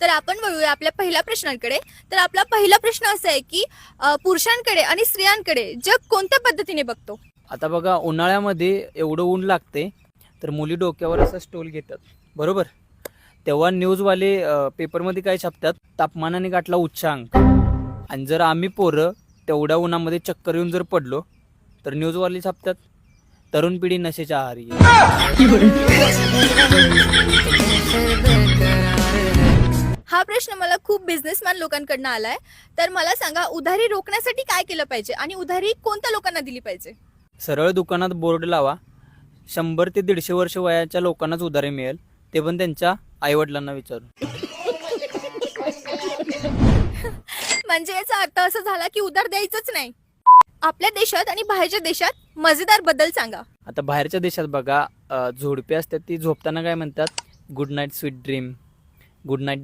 तर आपण वळूया आपल्या पहिल्या प्रश्नांकडे. तर आपला पहिला प्रश्न असा आहे की पुरुषांकडे आणि स्त्रियांकडे जग कोणत्या पद्धतीने बघतो? आता बघा, उन्हाळ्यामध्ये एवढं ऊन लागते तर मुली डोक्यावर असा स्टोल घेतात, बरोबर. तेव्हा न्यूजवाले पेपरमध्ये काय छापतात, तापमानाने गाठला उच्चांक. आणि जर आम्ही पोरं तेवढ्या उन्हामध्ये चक्कर येऊन जर पडलो तर न्यूजवाले छापतात, तरुण पिढी नशेच्या आहारी. हा प्रश्न मला खूप बिझनेसमॅन लोकांकडनं आलाय. तर मला सांगा, उधारी रोखण्यासाठी काय केलं पाहिजे आणि उधारी कोणत्या लोकांना दिली पाहिजे? सरळ दुकानात बोर्ड लावा, 100 ते 150 वर्ष वयाच्या लोकांनाच उधारी मिळेल, ते पण त्यांच्या आईवडिलांना विचारून. म्हणजे याचा अर्थ असा झाला की उधार द्यायचंच नाही. आपल्या देशात आणि बाहेरच्या देशात मजेदार बदल सांगा. आता बाहेरच्या देशात बघा, झोडपी असतात ती झोपताना काय म्हणतात, good night sweet dream, good night